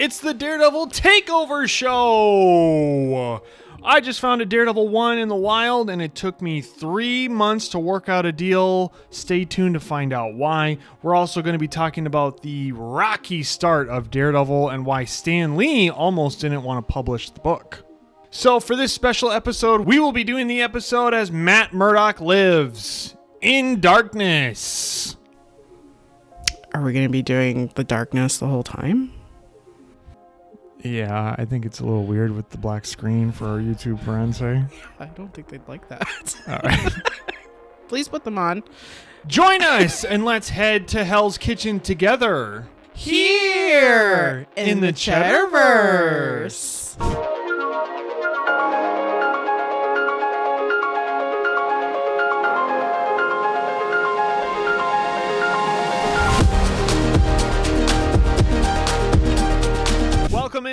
It's the Daredevil Takeover show! I just found a Daredevil 1 in the wild, and it took me 3 months to work out a deal. Stay tuned to find out why. We're also going to be talking about the rocky start of Daredevil and why Stan Lee almost didn't want to publish the book. So for this special episode, we will be doing the episode as Matt Murdock lives in darkness. Are we going to be doing the darkness the whole time? Yeah, I think it's a little weird with the black screen for our YouTube friends, eh? I don't think they'd like that. All right. Please put them on. Join us and let's head to Hell's Kitchen together. Here in the CheddarVerse.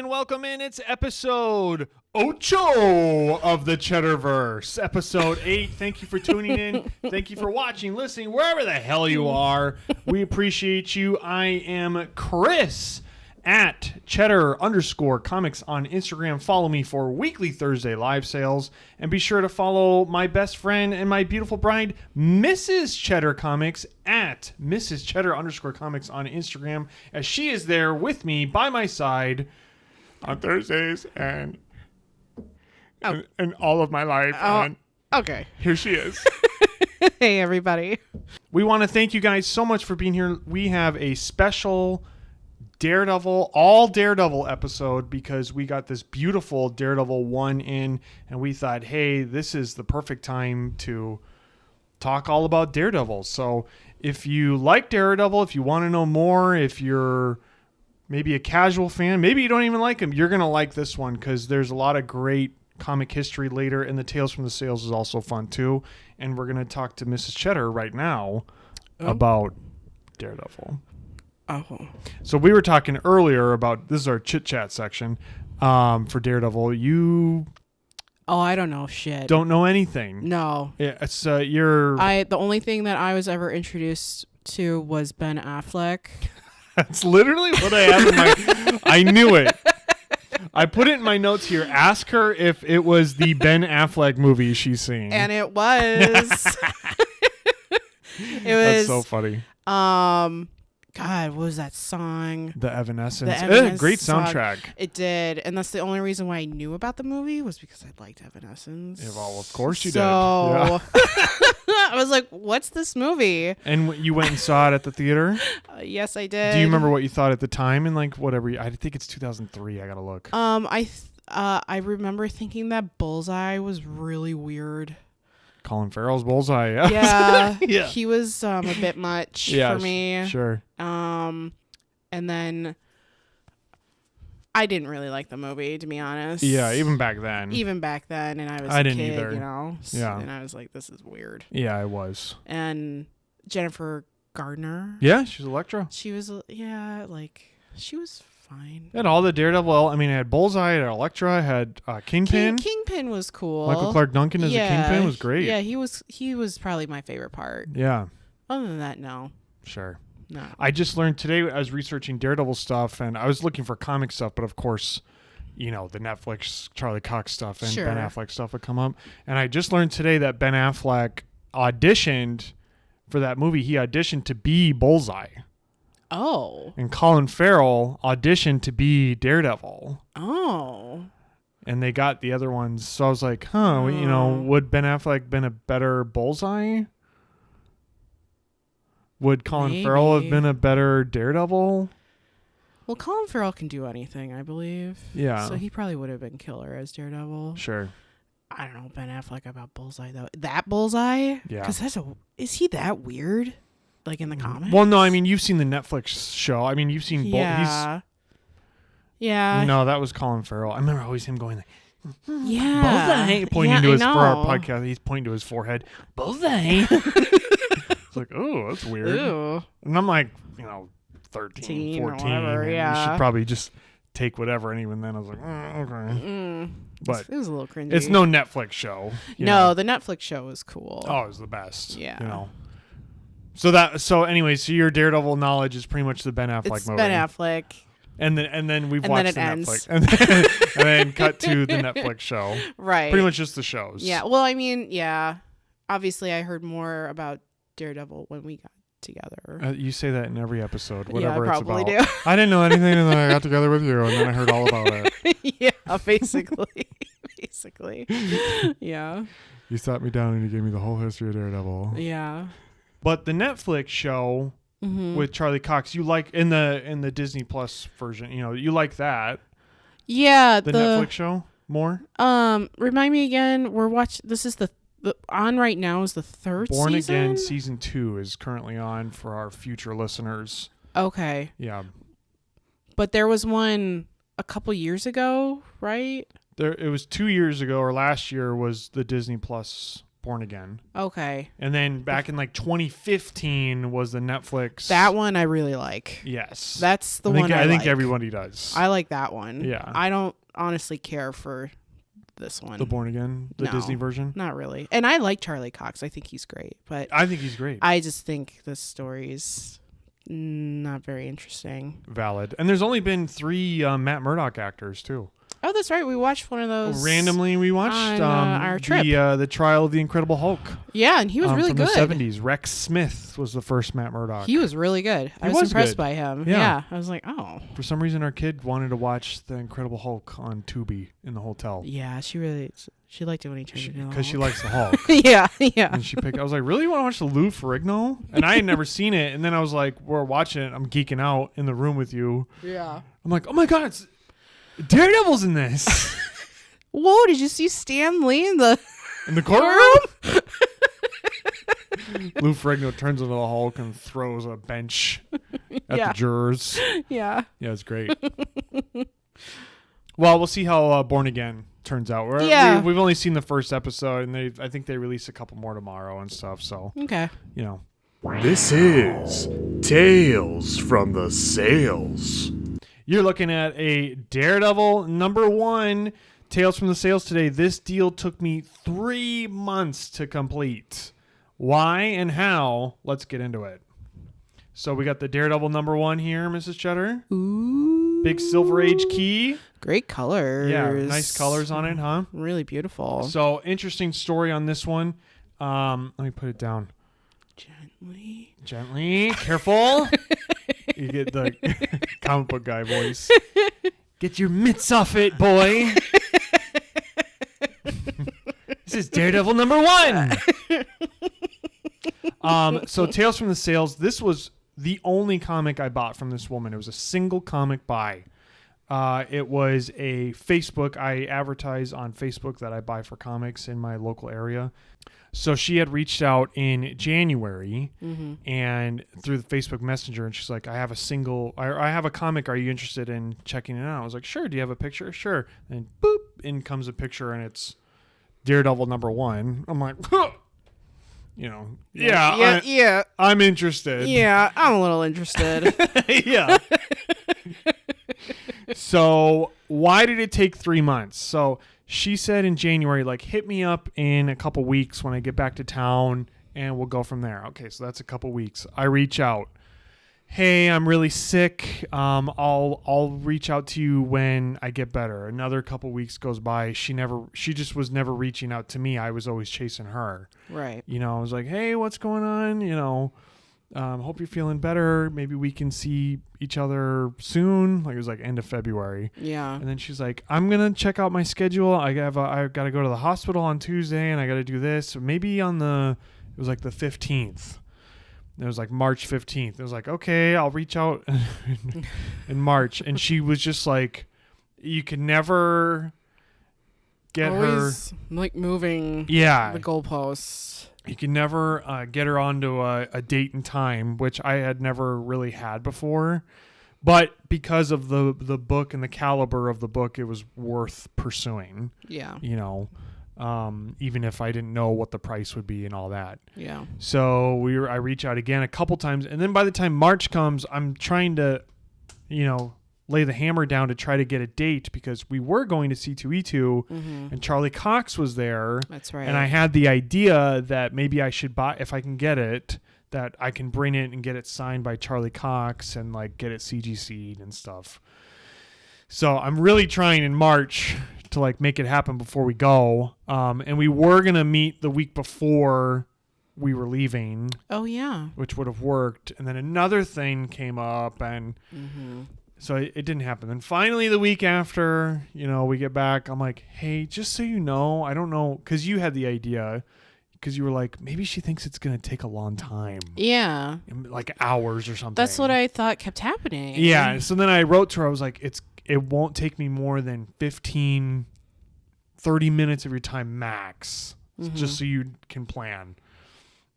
Welcome in. It's episode 8 of the CheddarVerse. Episode 8. Thank you for tuning in. Thank you for watching, listening, wherever the hell you are. We appreciate you. I am Chris at Cheddar_Comics on Instagram. Follow me for weekly Thursday live sales. And be sure to follow my best friend and my beautiful bride, Mrs. Cheddar Comics, at Mrs. Cheddar_Comics on Instagram, as she is there with me by my side on Thursdays and all of my life. And Okay. here she is. Hey, everybody. We want to thank you guys so much for being here. We have a special all Daredevil episode because we got this beautiful Daredevil 1 in, and we thought, hey, this is the perfect time to talk all about Daredevil. So if you like Daredevil, if you want to know more, if you're maybe a casual fan, maybe you don't even like him, you're going to like this one because there's a lot of great comic history later, and the Tales from the Sales is also fun too. And we're going to talk to Mrs. Cheddar right now about Daredevil. Oh. So we were talking earlier about, this is our chit chat section for Daredevil. You I don't know shit. don't know anything. No. Yeah, it's the only thing that I was ever introduced to was Ben Affleck. That's literally what I have in my. I knew it. I put it in my notes here. Ask her if it was the Ben Affleck movie she's seen. And it was. That's so funny. God, what was that song? The Evanescence. Great song. soundtrack. It did. And that's the only reason why I knew about the movie was because I liked Evanescence. Yeah, well, of course you did. Yeah. I was like, what's this movie? And you went and saw it at the theater? Yes, I did. Do you remember what you thought at the time? And like whatever, I think it's 2003. I gotta look. I remember thinking that Bullseye was really weird. Colin Farrell's Bullseye. Yeah. Yeah. He was a bit much for me. Sure. And then I didn't really like the movie, to be honest. Yeah, even back then. And I didn't kid, either. you know. Yeah. And I was like, this is weird. Yeah, it was. And Jennifer Gardner. Yeah, she's Elektra. She was she was fine. And all the Daredevil. I mean, I had Bullseye, I had Elektra, I had Kingpin. Kingpin was cool. Michael Clark Duncan as a Kingpin was great. Yeah, he was probably my favorite part. Yeah. Other than that, no. Sure. No. I just learned today, I was researching Daredevil stuff, and I was looking for comic stuff, but of course, you know, the Netflix Charlie Cox stuff and Ben Affleck stuff would come up. And I just learned today that Ben Affleck auditioned for that movie. He auditioned to be Bullseye. Oh. And Colin Farrell auditioned to be Daredevil. Oh. And they got the other ones. So I was like, you know, would Ben Affleck been a better Bullseye? Would Colin Farrell have been a better Daredevil? Well, Colin Farrell can do anything, I believe. Yeah. So he probably would have been killer as Daredevil. Sure. I don't know Ben Affleck about Bullseye, though. That Bullseye? Yeah. Because is he that weird? Like in the comics? Well, no, I mean, you've seen the Netflix show. I mean, you've seen Yeah. Yeah. No, that was Colin Farrell. I remember always him going like, yeah. Bullseye. Pointing to his, for know. our podcast, he's pointing to his forehead. Bullseye. It's like, oh, that's weird. Ooh. And I'm like, you know, 13, 14. Whatever, yeah. You should probably just take whatever. And even then, I was like, okay. But it was a little cringy. It's no Netflix show. No, the Netflix show was cool. Oh, it was the best. Yeah. You know. So anyway, so your Daredevil knowledge is pretty much the Ben Affleck movie. Ben Affleck. And then we've And watched then it the ends. Netflix. And then cut to the Netflix show. Right. Pretty much just the shows. Yeah. Well, I mean, yeah. Obviously, I heard more about Daredevil when we got together. You say that in every episode, whatever yeah, I it's about. probably do. I didn't know anything, and then I got together with you, and then I heard all about it. Yeah, basically. Basically. Yeah. You sat me down and you gave me the whole history of Daredevil. Yeah. But the Netflix show with Charlie Cox, you like in the Disney Plus version, you like that. Yeah. The Netflix show more? Remind me again, this is the on right now is the third Born season? Again season 2 is currently on for our future listeners. Okay. Yeah. But there was one a couple years ago, right? It was 2 years ago, or last year was the Disney Plus Born Again. Okay. And then back in 2015 was the Netflix. That one I really like. Yes. That's the one I think like. everybody does. I like that one. Yeah. I don't honestly care for this one. The Born Again, the No. Disney version? Not really. And I like Charlie Cox. I think he's great. But I think he's great. I just think the story's not very interesting. Valid. And there's only been 3 Matt Murdock actors, too. Oh, that's right. We watched one of those. Randomly, we watched on, our trip. the Trial of the Incredible Hulk. Yeah, and he was really from good. the 70s. Rex Smith was the first Matt Murdock. He was really good. I was impressed by him. Yeah. I was like, oh. For some reason, our kid wanted to watch the Incredible Hulk on Tubi in the hotel. Yeah, she liked it when he turned into Because she Hulk. likes the Hulk. Yeah. And she picked. I was like, "Really? You want to watch the Lou Ferrigno?" And I had never seen it. And then I was like, "We're watching it. I'm geeking out in the room with you." Yeah. I'm like, "Oh my god, Daredevil's in this." Whoa! Did you see Stan Lee in the courtroom? Lou Ferrigno turns into the Hulk and throws a bench at the jurors. Yeah. Yeah, it's great. Well, we'll see how Born Again turns out. We've only seen the first episode, and I think they release a couple more tomorrow and stuff. So Okay. This is Tales from the Sales. You're looking at a Daredevil #1 Tales from the Sales today. This deal took me 3 months to complete. Why and how? Let's get into it. So we got the Daredevil #1 here, Mrs. Cheddar. Ooh. Big Silver Age key. Great colors. Yeah, nice colors on it, huh? Really beautiful. So interesting story on this one. Let me put it down. Gently. Careful. You get the comic book guy voice. Get your mitts off it, boy. This is Daredevil #1. So Tales from the Sales. This was the only comic I bought from this woman. It was a single comic buy. It was a Facebook. I advertise on Facebook that I buy for comics in my local area. So she had reached out in January and through the Facebook Messenger, and she's like, I have a comic. Are you interested in checking it out? I was like, sure. Do you have a picture? Sure. And boop, in comes a picture, and it's Daredevil #1. I'm like, huh. Yeah. I'm interested. Yeah, I'm a little interested. Yeah. So why did it take 3 months? So she said in January, hit me up in a couple weeks when I get back to town and we'll go from there. Okay, so that's a couple weeks. I reach out. Hey, I'm really sick. I'll reach out to you when I get better. Another couple weeks goes by. She just was never reaching out to me. I was always chasing her. Right. I was like, hey, what's going on? Hope you're feeling better. Maybe we can see each other soon. It was end of February. Yeah. And then she's like, I'm going to check out my schedule. I got to go to the hospital on Tuesday and I got to do this. Maybe it was the 15th. It was March 15th. It was okay, I'll reach out in March. And she was just you can never get Always, moving the goalposts. You can never get her onto a date and time, which I had never really had before. But because of the book and the caliber of the book, it was worth pursuing. Yeah. Even if I didn't know what the price would be and all that. Yeah. So I reach out again a couple times. And then by the time March comes, I'm trying to, lay the hammer down to try to get a date because we were going to C2E2 and Charlie Cox was there. That's right. And I had the idea that maybe I should buy, if I can get it, that I can bring it and get it signed by Charlie Cox and get it CGC'd and stuff. So I'm really trying in March to like make it happen before we go. And we were going to meet the week before we were leaving. Oh, yeah. Which would have worked. And then another thing came up and so it didn't happen. Then finally the week after, we get back, I'm like, hey, just so you know, I don't know. Cause you had the idea because you were like, maybe she thinks it's going to take a long time. Yeah. Like hours or something. That's what I thought kept happening. Yeah. So then I wrote to her, I was like, it won't take me more than 15, 30 minutes of your time max, just so you can plan.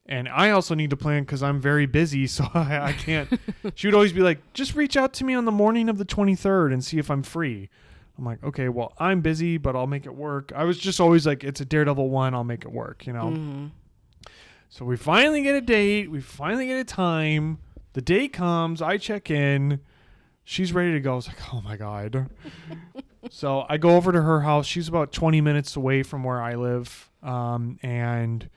And I also need to plan because I'm very busy, so I can't. She would always be like, just reach out to me on the morning of the 23rd and see if I'm free. I'm like, okay, well, I'm busy, but I'll make it work. I was just always like, it's a Daredevil 1, I'll make it work, So we finally get a date. We finally get a time. The date comes. I check in. She's ready to go. I was like, oh, my God. So I go over to her house. She's about 20 minutes away from where I live, and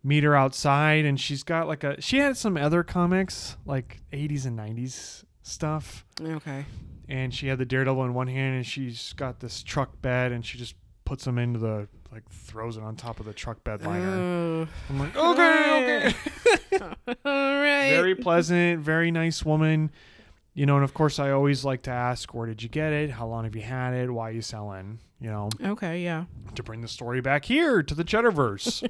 meet her outside. And she's got she had some other comics, like 80s and 90s stuff. Okay. And she had the Daredevil in one hand, and she's got this truck bed, and she just puts them into throws it on top of the truck bed liner. I'm like, okay. All right. Very pleasant, very nice woman. And of course I always like to ask, where did you get it? How long have you had it? Why are you selling? Okay, yeah. To bring the story back here to the CheddarVerse.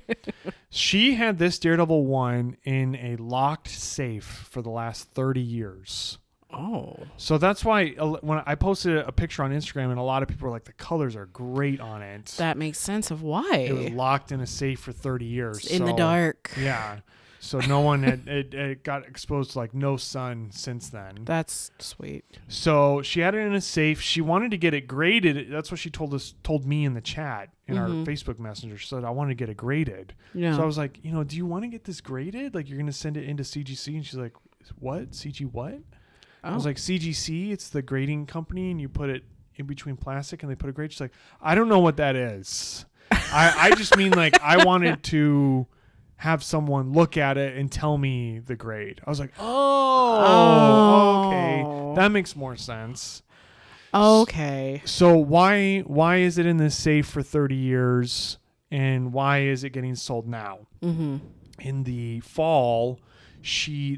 She had this Daredevil 1 in a locked safe for the last 30 years. Oh. So that's why when I posted a picture on Instagram, and a lot of people were like, the colors are great on it. That makes sense of why. It was locked in a safe for 30 years. In the dark. Yeah. So no one had it got exposed to no sun since then. That's sweet. So she had it in a safe. She wanted to get it graded. That's what she told me in the chat in our Facebook Messenger. She said, I want to get it graded. Yeah. So I was like, do you want to get this graded? Like, you're going to send it into CGC? And she's like, what? CG what? I was like, CGC, it's the grading company, and you put it in between plastic and they put a grade. She's like, I don't know what that is. I just mean I wanted to have someone look at it and tell me the grade. I was like, okay. That makes more sense. Okay. So why is it in this safe for 30 years, and why is it getting sold now? In the fall, we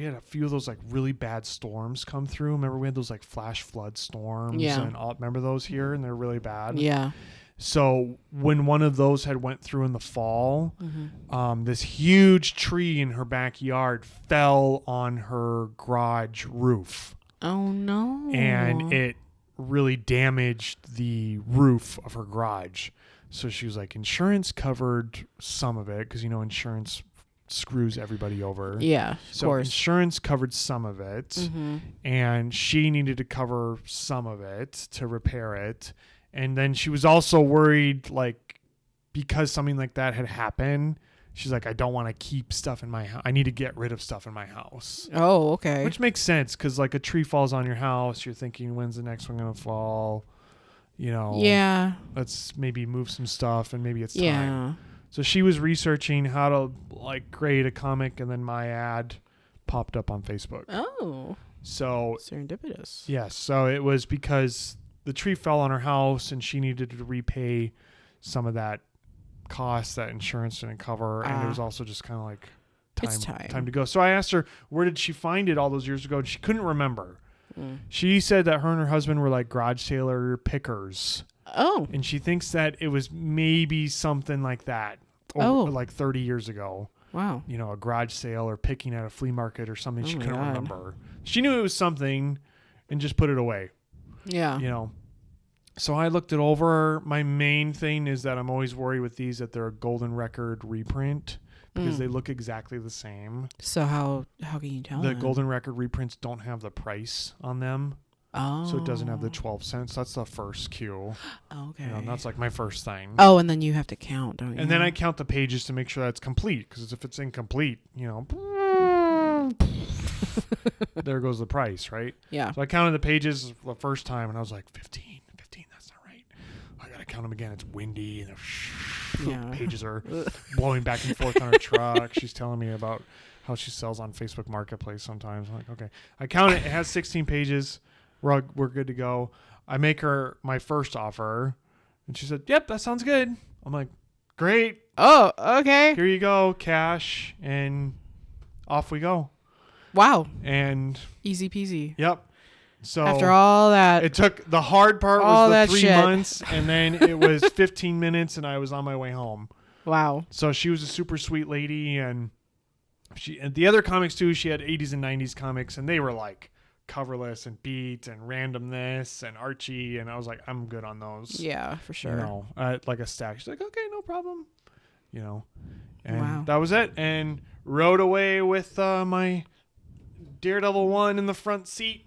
had a few of those really bad storms come through. Remember we had those flash flood storms? Yeah. And remember those here, and they're really bad? Yeah. So when one of those had went through in the fall, this huge tree in her backyard fell on her garage roof. Oh, no. And it really damaged the roof of her garage. So she was like, insurance covered some of it, because, insurance screws everybody over. Yeah, of course. Insurance covered some of it, and she needed to cover some of it to repair it. And then she was also worried, because something like that had happened, she's like, I don't want to keep stuff in my house. I need to get rid of stuff in my house. Oh, okay. Which makes sense, because a tree falls on your house, you're thinking, when's the next one going to fall? Yeah. Let's maybe move some stuff, and maybe it's time. Yeah. So she was researching how to grade a comic, and then my ad popped up on Facebook. Oh. So serendipitous. Yes. So it was because the tree fell on her house, and she needed to repay some of that cost that insurance didn't cover. And it was also just kind of time to go. So I asked her, where did she find it all those years ago? And she couldn't remember. She said that her and her husband were garage sailor pickers. Oh. And she thinks that it was maybe something like that. Over, 30 years ago. Wow. A garage sale or picking at a flea market or something. She couldn't remember. She knew it was something and just put it away. Yeah. So I looked it over. My main thing is that I'm always worried with these that they're a golden record reprint, because they look exactly the same. So how can you tell? The golden record reprints don't have the price on them. Oh. So it doesn't have the 12 cents. That's the first cue. Okay. That's my first thing. Oh, and then you have to count, don't you? And then I count the pages to make sure that's complete, because if it's incomplete, there goes the price, right? Yeah. So I counted the pages the first time, and I was like, 15, that's not right. I got to count them again. It's windy, and pages are blowing back and forth on her truck. She's telling me about how she sells on Facebook Marketplace sometimes. I'm like, okay. I count it. It has 16 pages. we're good to go. I make her my first offer, and she said, "Yep, that sounds good." I'm like, "Great. Oh, okay. Here you go, cash," and off we go. Wow. And Easy peasy. yep. So After all that, it took the hard part all was that the 3 shit. months, and then it was 15 minutes, and I was on my way home. wow. So she was a super sweet lady, and the other comics too. She had 80s and 90s comics, and they were like coverless and beat and randomness and Archie, and I was like, I'm good on those. Yeah, for sure. You know, like a stack. She's like, okay, no problem. You know, and Wow. that was it. And rode away with my Daredevil 1 in the front seat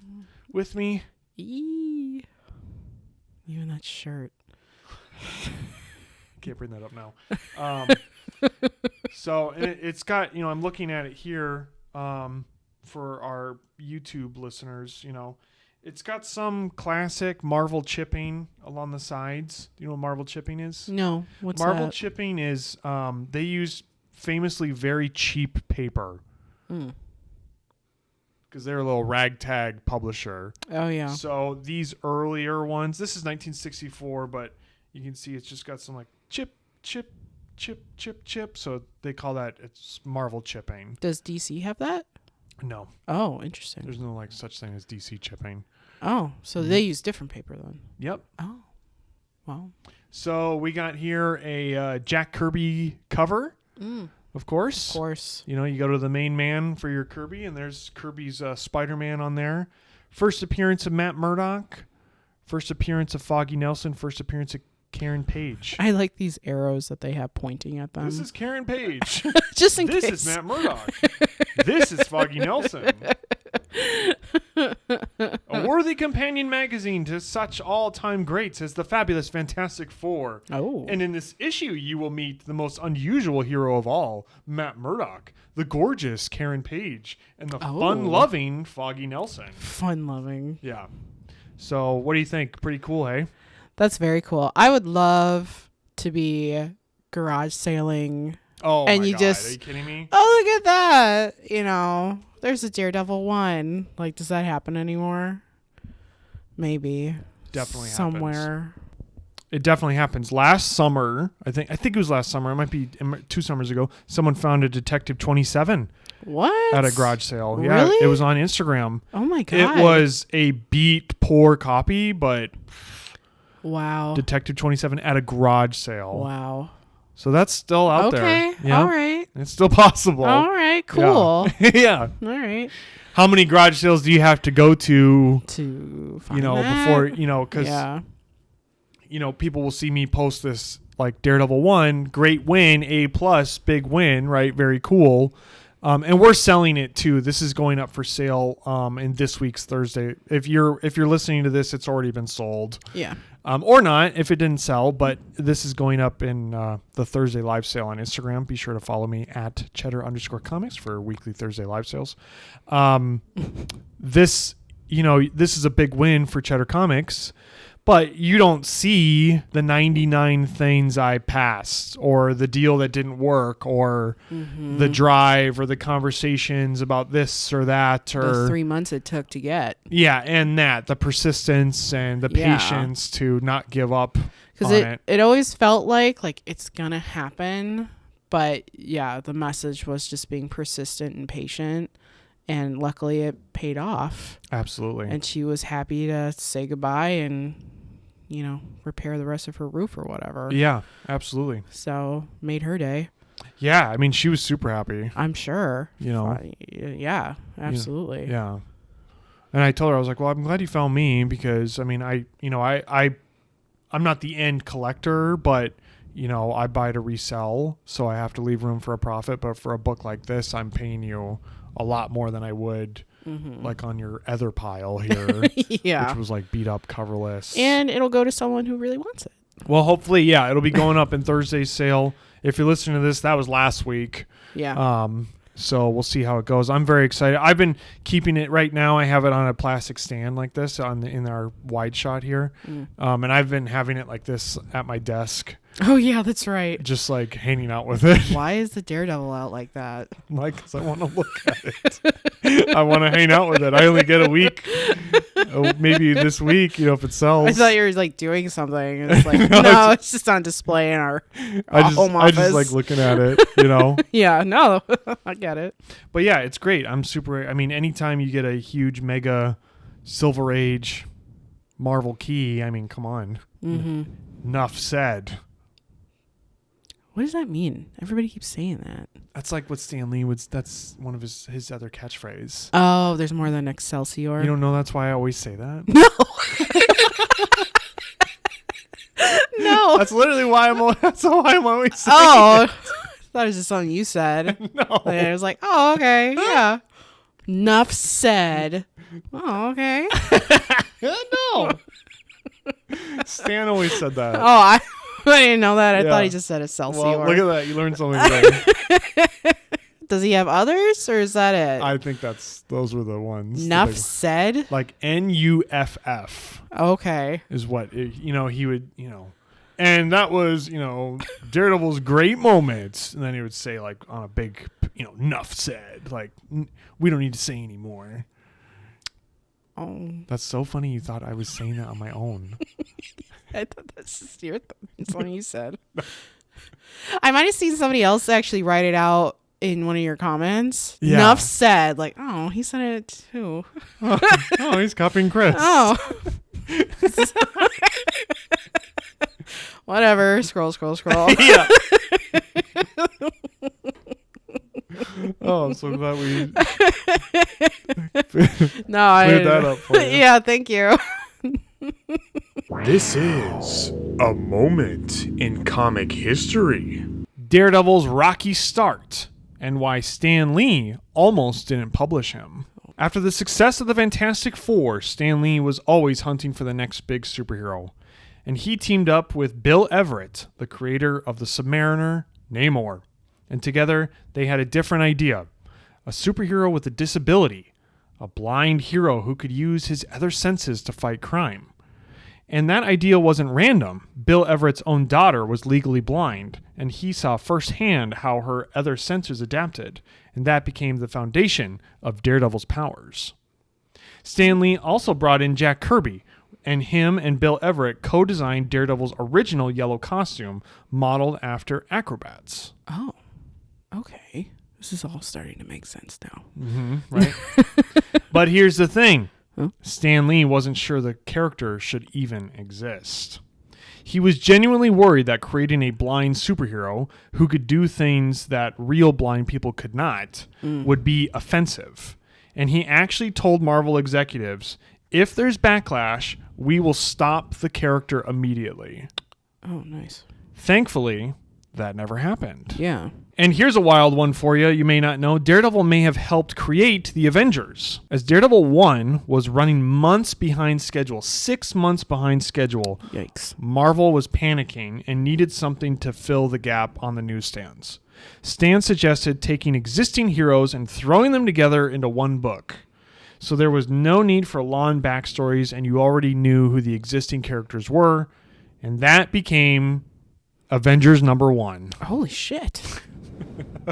with me. Eee. You and that shirt. Can't bring that up now. So and it's got, you know, I'm looking at it here for our YouTube listeners, you know, it's got some classic Marvel chipping along the sides. Do you know what Marvel chipping is? No. What's Marvel that? chipping is they use famously very cheap paper because they're a little ragtag publisher. Oh, yeah. So these earlier ones, this is 1964, but you can see it's just got some like chip. So they call that, it's Marvel chipping. Does DC have that? No, Oh, interesting. there's no like such thing as DC chipping. Oh, so they use different paper then. Yep. Oh, wow. So we got here a Jack Kirby cover, of course. Of course. You know, you go to the main man for your Kirby, and there's Kirby's Spider-Man on there. First appearance of Matt Murdock. First appearance of Foggy Nelson. First appearance of Karen Page. I like these arrows that they have pointing at them. This is Karen Page. just in This case. is Matt Murdock. This is Foggy Nelson. A worthy companion magazine to such all-time greats as the fabulous Fantastic Four. Oh. And in this issue, you will meet the most unusual hero of all, Matt Murdock, the gorgeous Karen Page, and the fun-loving Foggy Nelson. Fun-loving. Yeah. So what do you think? Pretty cool, hey? That's very cool. I would love to be garage sailing. Oh, And my you God. just- Are you kidding me? Oh, look at that. You know, there's a Daredevil 1. Like, does that happen anymore? Maybe. Definitely happens. Somewhere. It definitely happens. Last summer, I think it was last summer. It might be 2 summers ago. Someone found a Detective 27 What? at a garage sale. Yeah, Really? it was on Instagram. Oh, my God. It was a beat poor copy, but Wow. Detective 27 at a garage sale. Wow. So that's still out there. Okay. Yeah. All right. It's still possible. All right. Cool. Yeah. Yeah. All right. How many garage sales do you have to go to, To find you know, that. before, you know, because, Yeah. you know, people will see me post this like Daredevil 1, great win, A+, big win, right? Very cool. And we're selling it too. This is going up for sale in this week's Thursday. If you're listening to this, it's already been sold. Yeah. Or not if it didn't sell, but this is going up in the Thursday live sale on Instagram. Be sure to follow me at Cheddar_Comics for weekly Thursday live sales. This is a big win for Cheddar Comics, but you don't see the 99 things I passed or the deal that didn't work or the drive or the conversations about this or that or The 3 months it took to get. yeah, and the persistence and the Yeah. patience to not give up Because on it always felt like it's going to happen. But yeah, the message was just being persistent and patient. And luckily it paid off. Absolutely. And she was happy to say goodbye and, you know, repair the rest of her roof or whatever. Yeah, absolutely. So made her day. Yeah, I mean, she was super happy. I'm sure. You know. Yeah, absolutely. Yeah. And I told her, I was like, well, I'm glad you found me because, I mean, I'm not the end collector, but, you know, I buy to resell, so I have to leave room for a profit. But for a book like this, I'm paying you a lot more than I would like on your other pile here, Yeah. which was like beat up coverless. And it'll go to someone who really wants it. Well, hopefully, yeah, it'll be going up in Thursday's sale. If you're listening to this, that was last week. Yeah. So we'll see how it goes. I'm very excited. I've been keeping it right now. I have it on a plastic stand like this in our wide shot here. And I've been having it like this at my desk, Oh, yeah, that's right. just like hanging out with it. Why is the Daredevil out like that? Like, 'cause I want to look at it. I want to hang out with it. I only get a week. Oh, maybe this week, if it sells. I thought you were like doing something. It's like it's just on display in our home office. I just like looking at it, Yeah, no, I get it. But yeah, it's great. I'm super. I mean, anytime you get a huge mega Silver Age Marvel key, I mean, come on. Mm-hmm. Enough said. What does that mean? Everybody keeps saying that. That's like what Stan Lee would. That's one of his other catchphrase. Oh, there's more than Excelsior. You don't know that's why I always say that? No. No. That's literally why I'm always saying Oh. it. That was just something you said. No. And I was like, oh, okay. Yeah. Enough said. Oh, okay. No. Stan always said that. Oh, I didn't know that. I Yeah. thought he just said Excelsior. Well, look at that. You learned something today. Does he have others, or is that it? I think those were the ones. Enough said. Like NUFF Okay. is what he would and that was Daredevil's great moments, and then he would say like on a big enough said, like we don't need to say anymore. Oh, That's so funny. You thought I was saying that on my own. I thought that's just your something you said. I might have seen somebody else actually write it out in one of your comments. Yeah. Enough said. Like, oh, he said it too. Oh, he's copying Chris. Oh. Whatever. Scroll. Yeah. Oh, I'm so glad we No, I cleared that up for you. Yeah, thank you. This is a moment in comic history. Daredevil's rocky start and why Stan Lee almost didn't publish him. After the success of the Fantastic Four, Stan Lee was always hunting for the next big superhero, and he teamed up with Bill Everett, the creator of the Submariner, Namor, and together they had a different idea: a superhero with a disability, a blind hero who could use his other senses to fight crime. And that idea wasn't random. Bill Everett's own daughter was legally blind, and he saw firsthand how her other senses adapted, and that became the foundation of Daredevil's powers. Stan Lee also brought in Jack Kirby, and him and Bill Everett co-designed Daredevil's original yellow costume, modeled after acrobats. Oh, okay. This is all starting to make sense now. Mm-hmm, right? But here's the thing. Huh? Stan Lee wasn't sure the character should even exist. He was genuinely worried that creating a blind superhero who could do things that real blind people could not would be offensive. And he actually told Marvel executives, if there's backlash, we will stop the character immediately. Oh, nice. Thankfully, that never happened. Yeah. And here's a wild one for you. You may not know. Daredevil may have helped create the Avengers, as Daredevil 1 was running months behind schedule, 6 months behind schedule. Yikes. Marvel was panicking and needed something to fill the gap on the newsstands. Stan suggested taking existing heroes and throwing them together into one book. So there was no need for long backstories, and you already knew who the existing characters were, and that became Avengers #1. Holy shit.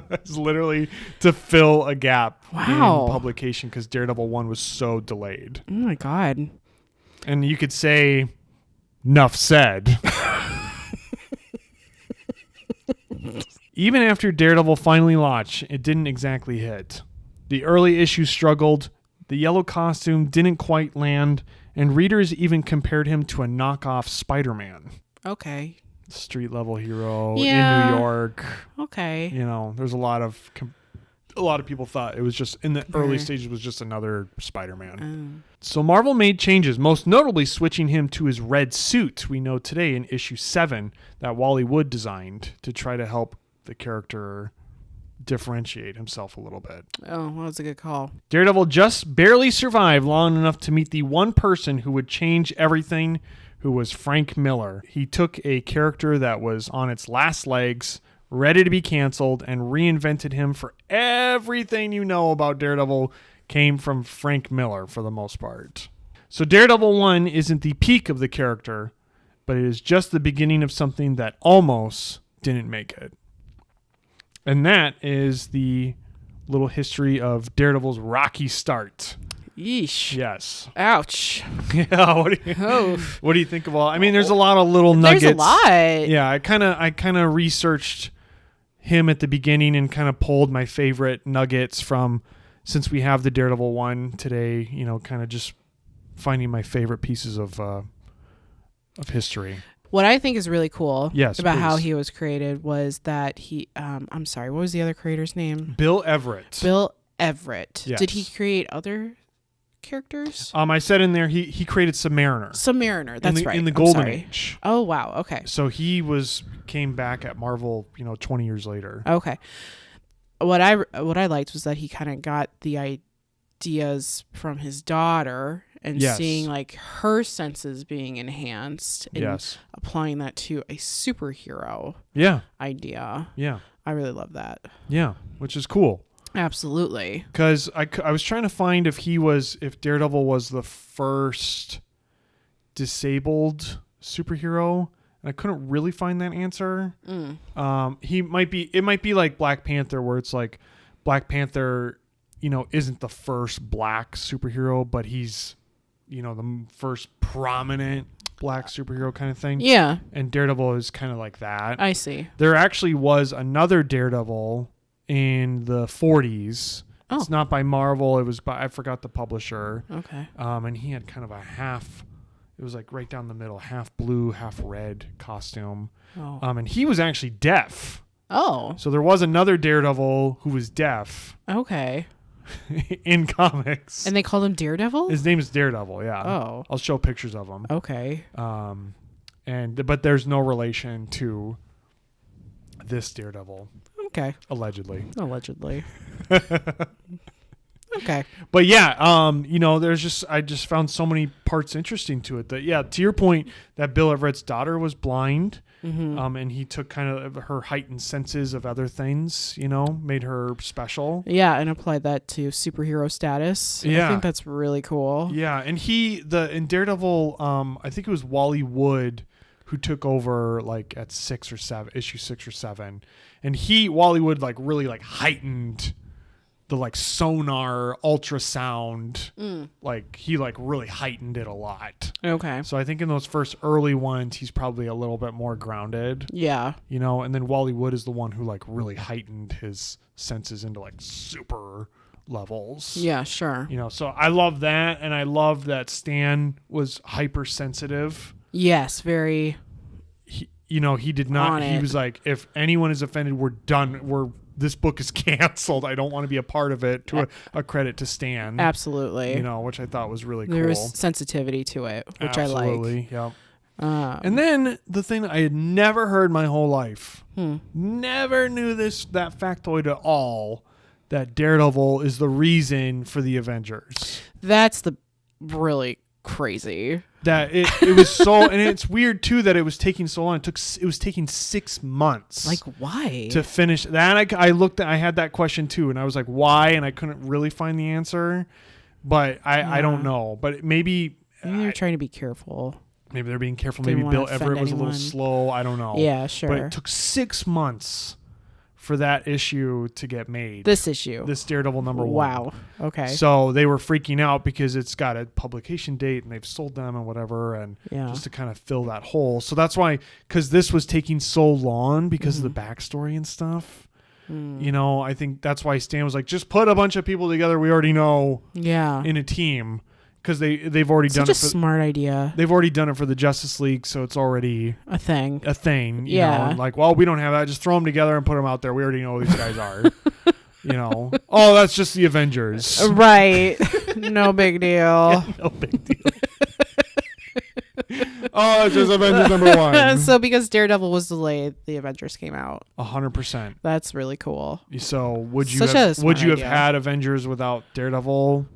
It's literally to fill a gap Wow. in publication because Daredevil 1 was so delayed. Oh my God. And you could say, enough said. Even after Daredevil finally launched, it didn't exactly hit. The early issues struggled, the yellow costume didn't quite land, and readers even compared him to a knockoff Spider-Man. Okay. Street level hero Yeah. in New York. Okay. There's a lot of people thought it was just in the early Mhm. stages was just another Spider-Man. So Marvel made changes, most notably switching him to his red suit we know today in issue 7 that Wally Wood designed to try to help the character differentiate himself a little bit. Oh, well, that's a good call. Daredevil just barely survived long enough to meet the one person who would change everything, who was Frank Miller. He took a character that was on its last legs, ready to be canceled, and reinvented him for everything you know about Daredevil came from Frank Miller for the most part. So Daredevil 1 isn't the peak of the character, but it is just the beginning of something that almost didn't make it. And that is the little history of Daredevil's rocky start. Yeesh. Yes. Ouch. Yeah. What do you think of all? I mean, there's a lot of little nuggets. There's a lot. Yeah. I kind of researched him at the beginning and kind of pulled my favorite nuggets from, since we have the Daredevil one today, you know, kind of just finding my favorite pieces of history. What I think is really cool about how please. he was created was that he, I'm sorry, what was the other creator's name? Bill Everett. Bill Everett. Yes. Did he create other characters? I said in there he created Submariner. Submariner, that's right. In the I'm Golden sorry. Age. Oh, wow. Okay. So he came back at Marvel, 20 years later. Okay. What I liked was that he kind of got the ideas from his daughter and Yes. seeing like her senses being enhanced and Yes. applying that to a superhero Yeah. idea. Yeah. I really love that. Yeah. Which is cool. Absolutely. Because I was trying to find if Daredevil was the first disabled superhero, and I couldn't really find that answer. It might be like Black Panther, where it's like Black Panther, isn't the first black superhero, but he's, the first prominent black superhero kind of thing. Yeah. And Daredevil is kind of like that. I see. There actually was another Daredevil in the 40s. Oh. It's not by Marvel. It was I forgot the publisher. Okay. And he had kind of it was like right down the middle, half blue, half red costume. Oh. And he was actually deaf. Oh. So there was another Daredevil who was deaf Okay. in comics. And they called him Daredevil? His name is Daredevil, yeah. Oh. I'll show pictures of him. Okay. But there's no relation to this Daredevil. Okay. Allegedly. Okay. But yeah, I just found so many parts interesting to it that, yeah, to your point, that Bill Everett's daughter was blind, and he took kind of her heightened senses of other things, made her special. Yeah, and applied that to superhero status. Yeah. I think that's really cool. Yeah, and in Daredevil, I think it was Wally Wood who took over like at issue 6 or 7, and Wally Wood like really like heightened the like sonar ultrasound, like he like really heightened it a lot. Okay. So I think in those first early ones, he's probably a little bit more grounded. Yeah. And then Wally Wood is the one who like really heightened his senses into like super levels. Yeah, sure. So I love that, and I love that Stan was hypersensitive. Yes, very. He did not. He was like, if anyone is offended, we're done. This book is canceled. I don't want to be a part of it. To a credit to Stan. Absolutely. Which I thought was really cool. There was sensitivity to it, which I like. Absolutely. Yep. And then the thing that I had never heard my whole life, never knew that factoid at all, that Daredevil is the reason for the Avengers. That's the really crazy. That it was so, and it's weird too that it was taking so long. It was taking 6 months. Like, why? To finish that? I had that question too, and I was like, why? And I couldn't really find the answer, but I don't know. But maybe they're trying to be careful. Maybe they're being careful. Didn't Maybe wanna Bill Everett was offend a little slow. I don't know. Yeah, sure. But it took 6 months for that issue to get made. This issue. This Daredevil number 1. Wow. Okay. So they were freaking out because it's got a publication date and they've sold them and whatever, and just to kind of fill that hole. So that's why, because this was taking so long because of the backstory and stuff. I think that's why Stan was like, just put a bunch of people together we already know in a team. Because they've already done it. Such a smart idea. They've already done it for the Justice League, so it's already a thing. You know, and like, well, we don't have that. Just throw them together and put them out there. We already know who these guys are. Oh, that's just the Avengers. Right. No big deal. Yeah, no big deal. Oh, it's just Avengers number 1. So because Daredevil was delayed, the Avengers came out. 100%. That's really cool. So would you have had Avengers without Daredevil?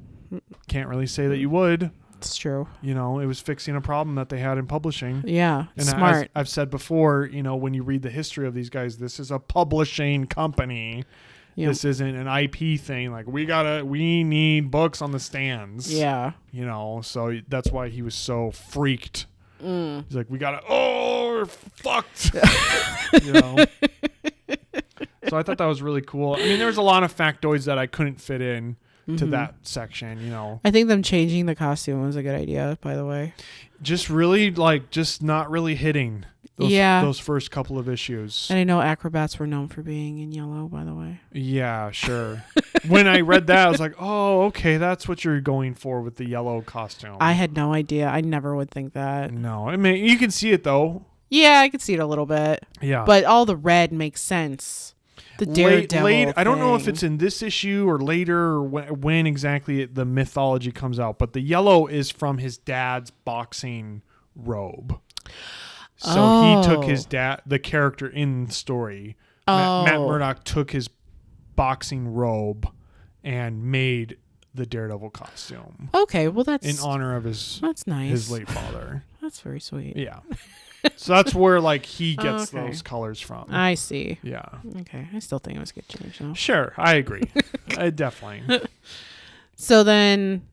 Can't really say that you would. It's true. It was fixing a problem that they had in publishing. Yeah, and smart. As I've said before, when you read the history of these guys, this is a publishing company. Yep. This isn't an IP thing. Like, we need books on the stands. Yeah. So that's why he was so freaked. He's like, we're fucked. So I thought that was really cool. I mean, there was a lot of factoids that I couldn't fit in. to that section, I think them changing the costume was a good idea, by the way. Just really just not really hitting those first couple of issues. And I know acrobats were known for being in yellow, by the way. Yeah, sure. When I read that, I was like, oh, okay, that's what you're going for with the yellow costume. I had no idea. I never would think that. No, I mean, you can see it though. Yeah, I could see it a little bit. Yeah. But all the red makes sense. The Daredevil I don't know if thing. it's in this issue or later or when exactly the mythology comes out, but the yellow is from his dad's boxing robe. So he took his the character in the story. Matt Murdock took his boxing robe and made the Daredevil costume. Okay, well that's in honor of his nice. His late father. That's very sweet. Yeah. So that's where he gets those colors from. I see. Yeah. Okay. I still think it was a good change though. Sure, I agree. Definitely. So then,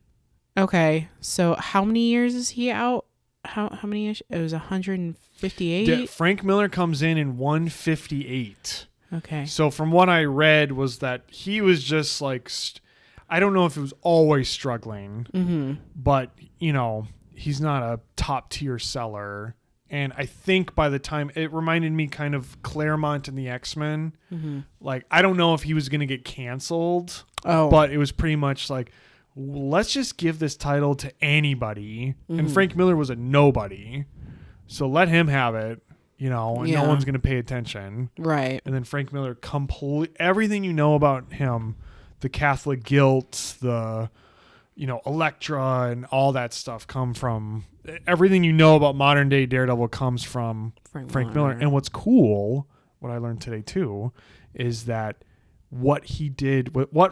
okay. So how many years is he out? How many? It was 158. Frank Miller comes in 158. Okay. So from what I read was that he was just I don't know if it was always struggling, but he's not a top tier seller. And I think by the time it reminded me kind of Claremont and the X-Men, I don't know if he was going to get canceled, but it was pretty much let's just give this title to anybody. And Frank Miller was a nobody. So let him have it, and no one's going to pay attention. Right. And then Frank Miller, everything you know about him, the Catholic guilt, the, Elektra and all that stuff come from, everything you know about modern day Daredevil comes from Frank Miller. And what's cool, what I learned today too, is that what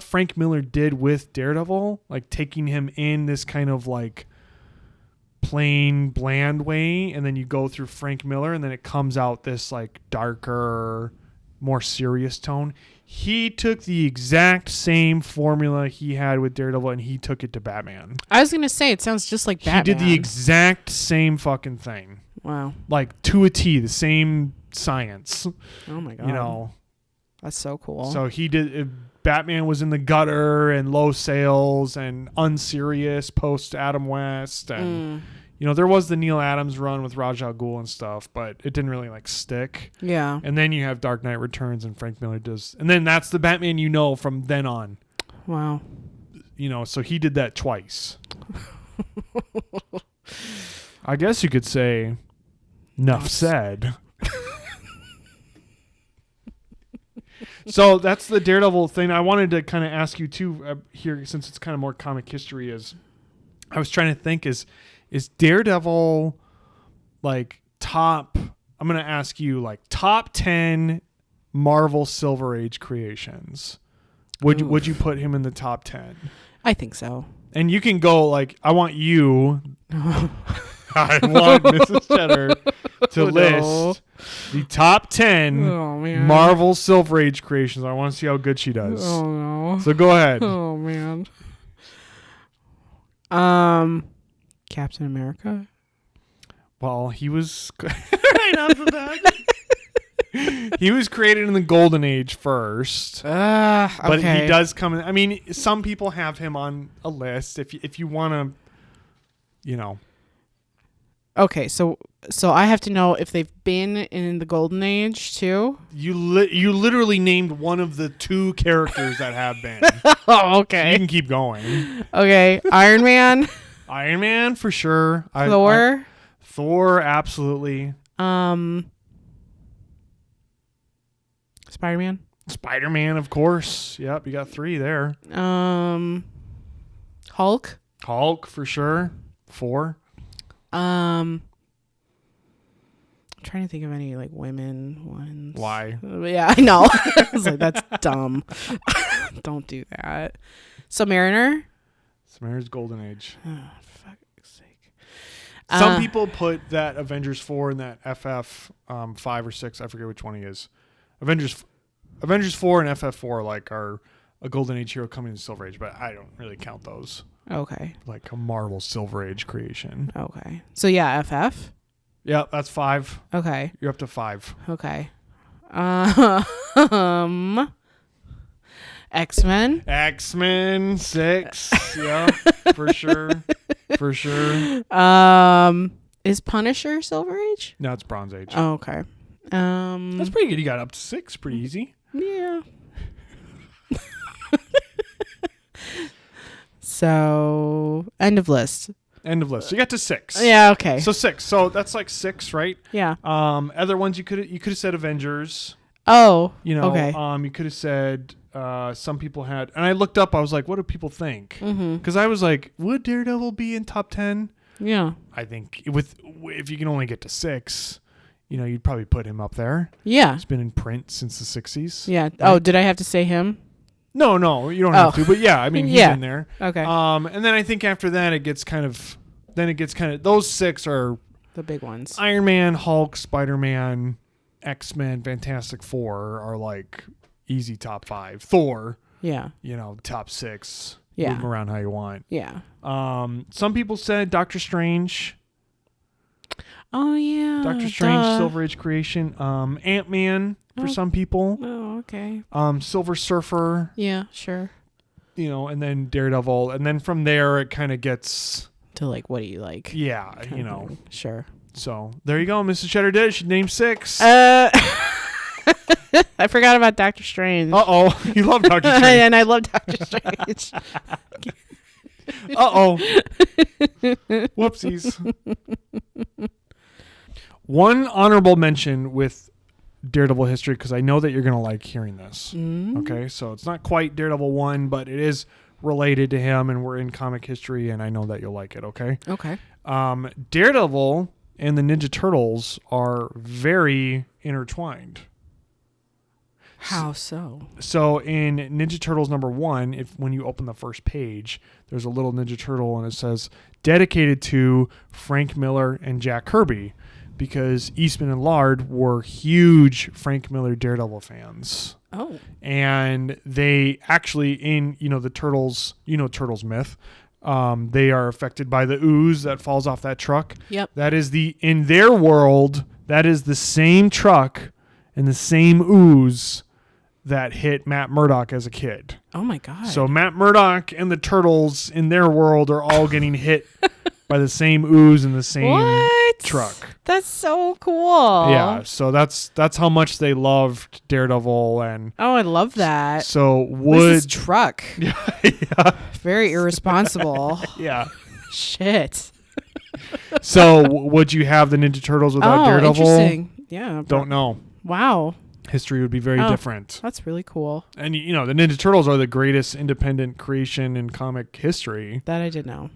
Frank Miller did with Daredevil, taking him in this kind of plain, bland way, and then you go through Frank Miller, and then it comes out this darker, more serious tone. He took the exact same formula he had with Daredevil, and he took it to Batman. I was gonna say it sounds just like Batman. He did the exact same fucking thing. Wow. To a T, the same science. Oh my god. That's so cool. So he did. Batman was in the gutter and low sales and unserious post Adam West, and there was the Neil Adams run with Ra's al Ghul and stuff, but it didn't really stick. Yeah. And then you have Dark Knight Returns, and Frank Miller does, and then that's the Batman from then on. Wow. So he did that twice. I guess you could say, enough said. So that's the Daredevil thing. I wanted to kind of ask you too here, since it's kind of more comic history. I was trying to think, is Daredevil top? I'm going to ask you top 10 Marvel Silver Age creations. Would you put him in the top 10? I think so. And you can go I want you. I want Mrs. Cheddar to list the top 10 Marvel Silver Age creations. I want to see how good she does. Oh no! So go ahead. Oh man. Captain America. Well, he was right after that. He was created in the Golden Age first, but he does come in. I mean, some people have him on a list. If you want to, Okay, so I have to know if they've been in the Golden Age too. You literally named one of the two characters that have been. Oh, okay. So you can keep going. Okay, Iron Man. Iron Man for sure. Thor. Thor, absolutely. Spider-Man. Spider-Man, of course. Yep, you got 3 there. Hulk. Hulk for sure. 4. I'm trying to think of any women ones. Why? Yeah, I know. I was that's dumb. Don't do that. Submariner. Submariner's Golden Age. Oh, for fuck's sake. Some people put that Avengers 4 and that FF 5 or 6. I forget which one he is. Avengers 4 and FF4 are a Golden Age hero coming in Silver Age, but I don't really count those. Okay. A Marvel Silver Age creation. Okay. So yeah, FF. Yeah, that's 5. Okay. You're up to 5. Okay. X-Men. X-Men 6. Yeah, for sure. For sure. Is Punisher Silver Age? No, it's Bronze Age. Oh, okay. That's pretty good. You got up to 6. Pretty easy. Yeah. So, end of list. End of list. So you got to 6. Yeah, okay. So 6. So that's like 6, right? Yeah. Other ones you could have said Avengers. Oh, You know, okay. you could have said some people had, and I looked up. I was like, what do people think? Mm-hmm. Because I was like, would Daredevil be in top 10? Yeah. I think if you can only get to 6, you know, you'd probably put him up there. Yeah. He's been in print since the 60s. Yeah. Right? Oh, did I have to say him? No, you don't have to. But yeah, I mean, he's in there. Okay. And then I think after that, it gets kind of those 6 are The big ones. Iron Man, Hulk, Spider-Man, X-Men, Fantastic Four are like easy top 5. Thor, Yeah. you know, top 6. Yeah. Move them around how you want. Yeah. Some people said Doctor Strange. Oh, yeah. Doctor Strange, duh. Silver Age creation. Ant-Man for some people. Oh, okay. Silver Surfer, Yeah, sure. you know, and then Daredevil. And then from there, it kind of gets, To like, what do you like? yeah, Kind you of know. thing. Sure. So there you go. Mrs. Cheddar did. She named 6. I forgot about Doctor Strange. Uh-oh. You love Doctor Strange. And I love Doctor Strange. Uh-oh. Whoopsies. One honorable mention with Daredevil history, because I know that you're going to like hearing this. Okay, so it's not quite Daredevil 1, but it is related to him, and we're in comic history, and I know that you'll like it, okay? Okay. Daredevil and the Ninja Turtles are very intertwined. How so? So in Ninja Turtles #1, when you open the first page, there's a little Ninja Turtle, and it says, dedicated to Frank Miller and Jack Kirby, because Eastman and Lard were huge Frank Miller Daredevil fans. Oh. And they actually, in, you know, the Turtles, you know, Turtles myth, they are affected by the ooze that falls off that truck. Yep. That is in their world, that is the same truck and the same ooze that hit Matt Murdock as a kid. Oh my God. So Matt Murdock and the Turtles in their world are all getting hit by the same ooze in the same truck. That's so cool. Yeah, so that's how much they loved Daredevil, and Oh, I love that. so This is truck. yeah, Very irresponsible. yeah. Shit. So would you have the Ninja Turtles without Daredevil? Interesting. Yeah. Don't know. Wow. History would be very different. That's really cool. And you know, the Ninja Turtles are the greatest independent creation in comic history, That I did know.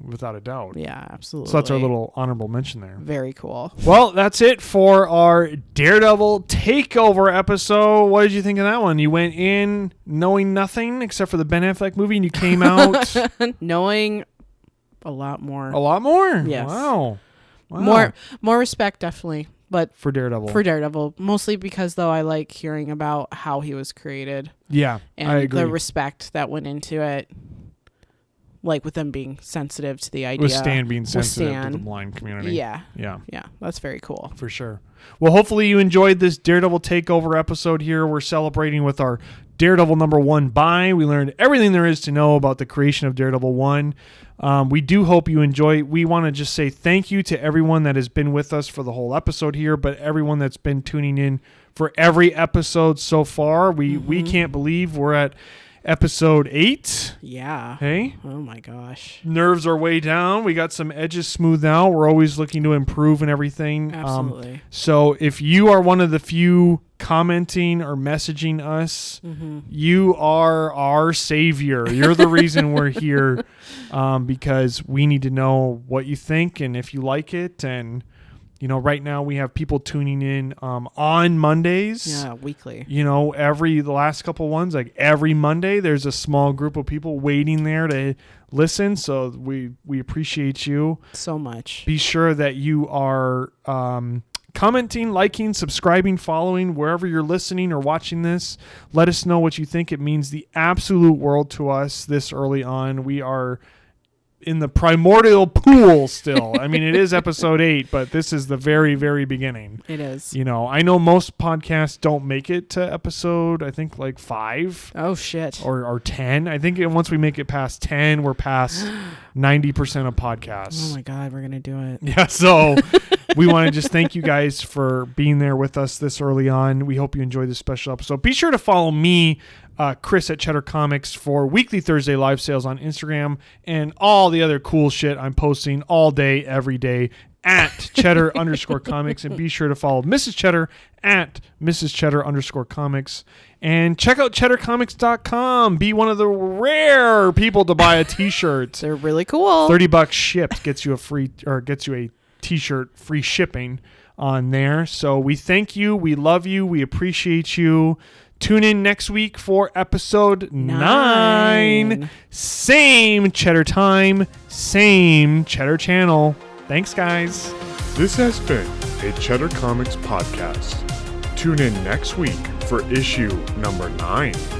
without a doubt. Yeah, absolutely. So that's our little honorable mention there. Very cool. Well, that's it for our Daredevil Takeover episode. What did you think of that one? You went in knowing nothing except for the Ben Affleck movie, and you came out Knowing a lot more. a lot more. Yes. Wow. Wow. More respect, definitely. But for Daredevil. for Daredevil, mostly because though I like hearing about how he was created Yeah, and I agree. the respect that went into it, like with them being sensitive to the idea. With Stan being sensitive to Stan. the blind community. Yeah, Yeah. that's very cool. For sure. Well, hopefully you enjoyed this Daredevil Takeover episode here. We're celebrating with our Daredevil #1 buy. We learned everything there is to know about the creation of Daredevil 1. We do hope you enjoy. We want to just say thank you to everyone that has been with us for the whole episode here, but everyone that's been tuning in for every episode so far. We can't believe we're at episode 8. Yeah. Hey? Oh my gosh. Nerves are way down. We got some edges smoothed out. We're always looking to improve and everything. Absolutely. So if you are one of the few commenting or messaging us, you are our savior. You're the reason we're here, because we need to know what you think and if you like it. And you know, right now we have people tuning in on Mondays. Yeah, weekly. You know, the last couple ones, like every Monday, there's a small group of people waiting there to listen. So we appreciate you so much. Be sure that you are commenting, liking, subscribing, following wherever you're listening or watching this. Let us know what you think. It means the absolute world to us this early on. We are in the primordial pool still. I mean, it is episode 8, but this is the very, very beginning. It is. You know, I know most podcasts don't make it to episode, I think, like 5. Oh, shit. Or 10. I think once we make it past 10, we're past 90% of podcasts. Oh, my God. We're going to do it. Yeah, so we want to just thank you guys for being there with us this early on. We hope you enjoyed this special episode. Be sure to follow me, Chris at Cheddar Comics, for weekly Thursday live sales on Instagram and all the other cool shit I'm posting all day, every day at Cheddar_Comics. And be sure to follow Mrs. Cheddar at Mrs. Cheddar_Comics. And check out CheddarComics.com. Be one of the rare people to buy a t-shirt. They're really cool. $30 shipped gets you a t-shirt free shipping on there. So we thank you. We love you. We appreciate you. Tune in next week for episode 9. Same Cheddar time, same Cheddar channel. Thanks, guys. This has been a Cheddar Comics podcast. Tune in next week for issue number 9.